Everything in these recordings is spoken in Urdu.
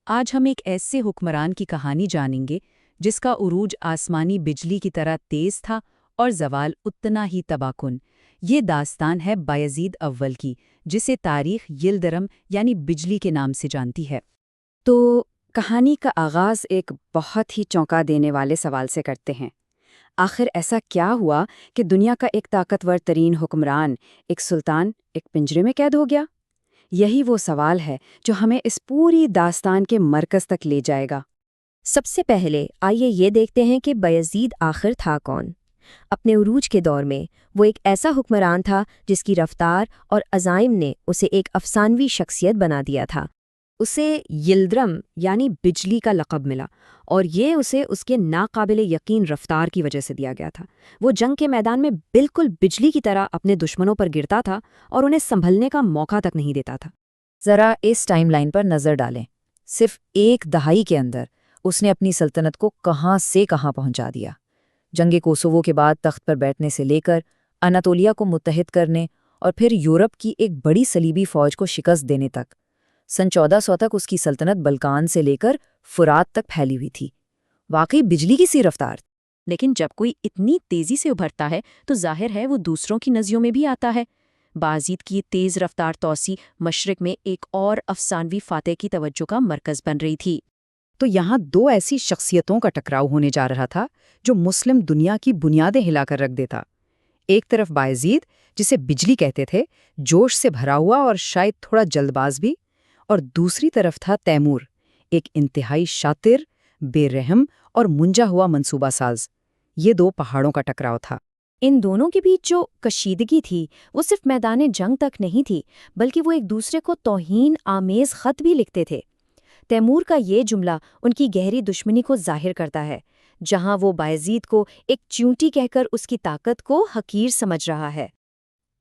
آج ہم ایک ایسے حکمران کی کہانی جانیں گے جس کا عروج آسمانی بجلی کی طرح تیز تھا اور زوال اتنا ہی تباہ کن۔ یہ داستان ہے بایزید اول کی، جسے تاریخ یلدرم یعنی بجلی کے نام سے جانتی ہے۔ تو کہانی کا آغاز ایک بہت ہی چونکا دینے والے سوال سے کرتے ہیں۔ آخر ایسا کیا ہوا کہ دنیا کا ایک طاقتور ترین حکمران، ایک سلطان، ایک پنجرے میں قید ہو گیا؟ یہی وہ سوال ہے جو ہمیں اس پوری داستان کے مرکز تک لے جائے گا۔ سب سے پہلے آئیے یہ دیکھتے ہیں کہ بایزید آخر تھا کون۔ اپنے عروج کے دور میں وہ ایک ایسا حکمران تھا جس کی رفتار اور عزائم نے اسے ایک افسانوی شخصیت بنا دیا تھا۔ اسے یلدرم یعنی بجلی کا لقب ملا، اور یہ اسے اس کے ناقابل یقین رفتار کی وجہ سے دیا گیا تھا۔ وہ جنگ کے میدان میں بالکل بجلی کی طرح اپنے دشمنوں پر گرتا تھا اور انہیں سنبھلنے کا موقع تک نہیں دیتا تھا۔ ذرا اس ٹائم لائن پر نظر ڈالیں۔ صرف ایک دہائی کے اندر اس نے اپنی سلطنت کو کہاں سے کہاں پہنچا دیا۔ جنگ کوسوو کے بعد تخت پر بیٹھنے سے لے کر اناتولیا کو متحد کرنے اور پھر یورپ کی ایک بڑی صلیبی فوج کو شکست دینے تک۔ سن 1400 تک اس کی سلطنت بلکان سے لے کر فرات تک پھیلی ہوئی تھی۔ واقعی بجلی کی سی رفتار۔ لیکن جب کوئی اتنی تیزی سے ابھرتا ہے تو ظاہر ہے وہ دوسروں کی نظروں میں بھی آتا ہے۔ بایزید کی تیز رفتار توسیع مشرق میں ایک اور افسانوی فاتح کی توجہ کا مرکز بن رہی تھی۔ تو یہاں دو ایسی شخصیتوں کا ٹکراؤ ہونے جا رہا تھا جو مسلم دنیا کی بنیادیں ہلا کر رکھ دیتا۔ ایک طرف بایزید، جسے بجلی کہتے تھے، جوش سے بھرا ہوا اور شاید تھوڑا جلد باز بھی، اور دوسری طرف تھا تیمور، ایک انتہائی شاطر، بے رحم اور منجا ہوا منصوبہ ساز۔ یہ دو پہاڑوں کا ٹکراؤ تھا۔ ان دونوں کے بیچ جو کشیدگی تھی وہ صرف میدان جنگ تک نہیں تھی، بلکہ وہ ایک دوسرے کو توہین آمیز خط بھی لکھتے تھے۔ تیمور کا یہ جملہ ان کی گہری دشمنی کو ظاہر کرتا ہے، جہاں وہ بایزید کو ایک چیونٹی کہہ کر اس کی طاقت کو حقیر سمجھ رہا ہے۔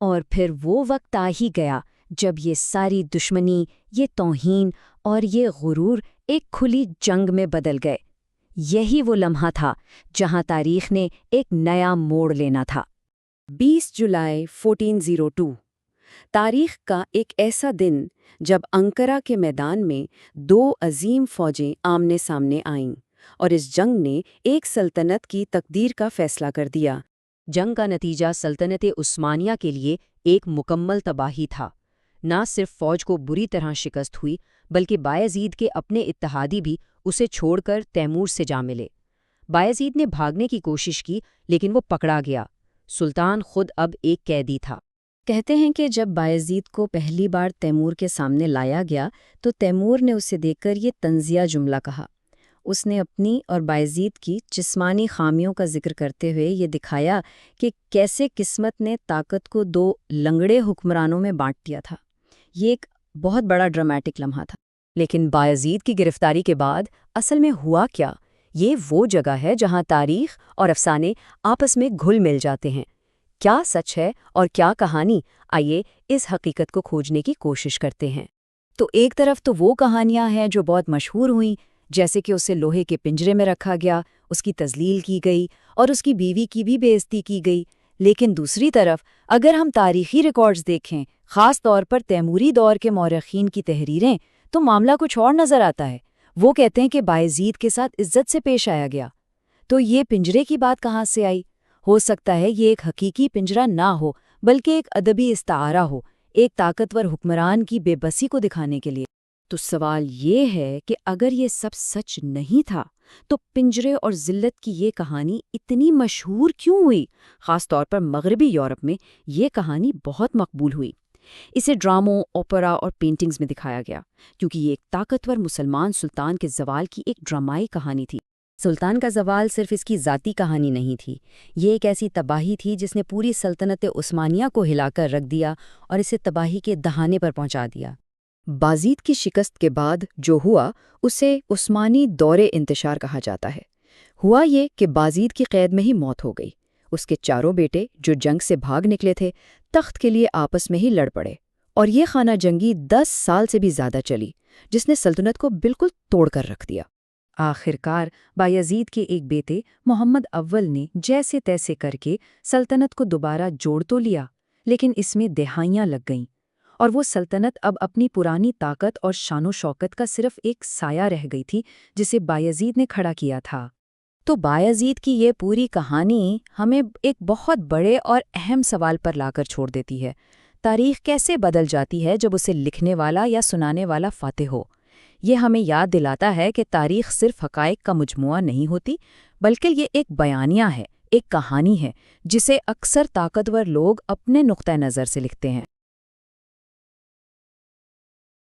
اور پھر وہ وقت آ ہی گیا جب یہ ساری دشمنی، یہ توہین اور یہ غرور ایک کھلی جنگ میں بدل گئے۔ یہی وہ لمحہ تھا جہاں تاریخ نے ایک نیا موڑ لینا تھا۔ 20 جولائی 1402 تاریخ کا ایک ایسا دن جب انکرا کے میدان میں دو عظیم فوجیں آمنے سامنے آئیں، اور اس جنگ نے ایک سلطنت کی تقدیر کا فیصلہ کر دیا۔ جنگ کا نتیجہ سلطنت عثمانیہ کے لیے ایک مکمل تباہی تھا۔ نہ صرف فوج کو بری طرح شکست ہوئی، بلکہ بایزید کے اپنے اتحادی بھی اسے چھوڑ کر تیمور سے جا ملے۔ بایزید نے بھاگنے کی کوشش کی، لیکن وہ پکڑا گیا۔ سلطان خود اب ایک قیدی تھا۔ کہتے ہیں کہ جب بایزید کو پہلی بار تیمور کے سامنے لایا گیا تو تیمور نے اسے دیکھ کر یہ طنزیہ جملہ کہا۔ اس نے اپنی اور بایزید کی جسمانی خامیوں کا ذکر کرتے ہوئے یہ دکھایا کہ کیسے قسمت نے طاقت کو دو لنگڑے حکمرانوں میں بانٹ دیا تھا۔ یہ ایک بہت بڑا ڈراماٹک لمحہ تھا۔ لیکن بایزید کی گرفتاری کے بعد اصل میں ہوا کیا؟ یہ وہ جگہ ہے جہاں تاریخ اور افسانے آپس میں گھل مل جاتے ہیں۔ کیا سچ ہے اور کیا کہانی؟ آئیے اس حقیقت کو کھوجنے کی کوشش کرتے ہیں۔ تو ایک طرف تو وہ کہانیاں ہیں جو بہت مشہور ہوئیں، جیسے کہ اسے لوہے کے پنجرے میں رکھا گیا، اس کی تذلیل کی گئی اور اس کی بیوی کی بھی بے عزتی کی گئی۔ لیکن دوسری طرف اگر ہم تاریخی ریکارڈز دیکھیں، خاص طور پر تیموری دور کے مورخین کی تحریریں، تو معاملہ کچھ اور نظر آتا ہے۔ وہ کہتے ہیں کہ بایزید کے ساتھ عزت سے پیش آیا گیا۔ تو یہ پنجرے کی بات کہاں سے آئی؟ ہو سکتا ہے یہ ایک حقیقی پنجرہ نہ ہو، بلکہ ایک ادبی استعارہ ہو، ایک طاقتور حکمران کی بے بسی کو دکھانے کے لیے۔ تو سوال یہ ہے کہ اگر یہ سب سچ نہیں تھا تو پنجرے اور ذلت کی یہ کہانی اتنی مشہور کیوں ہوئی؟ خاص طور پر مغربی یورپ میں یہ کہانی بہت مقبول ہوئی۔ اسے ڈراموں، اوپرا اور پینٹنگز میں دکھایا گیا کیونکہ یہ ایک طاقتور مسلمان سلطان کے زوال کی ایک ڈرامائی کہانی تھی۔ سلطان کا زوال صرف اس کی ذاتی کہانی نہیں تھی، یہ ایک ایسی تباہی تھی جس نے پوری سلطنت عثمانیہ کو ہلا کر رکھ دیا اور اسے تباہی کے دہانے پر پہنچا دیا۔ بازید کی شکست کے بعد جو ہوا اسے عثمانی دور انتشار کہا جاتا ہے۔ ہوا یہ کہ بازید کی قید میں ہی موت ہو گئی۔ اس کے چاروں بیٹے جو جنگ سے بھاگ نکلے تھے تخت کے لیے آپس میں ہی لڑ پڑے، اور یہ خانہ جنگی 10 سال سے بھی زیادہ چلی، جس نے سلطنت کو بالکل توڑ کر رکھ دیا۔ آخرکار بایزید کے ایک بیٹے محمد اول نے جیسے تیسے کر کے سلطنت کو دوبارہ جوڑ تو لیا، لیکن اس میں دہائیاں لگ گئیں۔ اور وہ سلطنت اب اپنی پرانی طاقت اور شان و شوکت کا صرف ایک سایہ رہ گئی تھی جسے بایزید نے کھڑا کیا تھا۔ تو بایزید کی یہ پوری کہانی ہمیں ایک بہت بڑے اور اہم سوال پر لا کر چھوڑ دیتی ہے۔ تاریخ کیسے بدل جاتی ہے جب اسے لکھنے والا یا سنانے والا فاتح ہو؟ یہ ہمیں یاد دلاتا ہے کہ تاریخ صرف حقائق کا مجموعہ نہیں ہوتی، بلکہ یہ ایک بیانیہ ہے، ایک کہانی ہے، جسے اکثر طاقتور لوگ اپنے نقطہ نظر سے لکھتے ہیں۔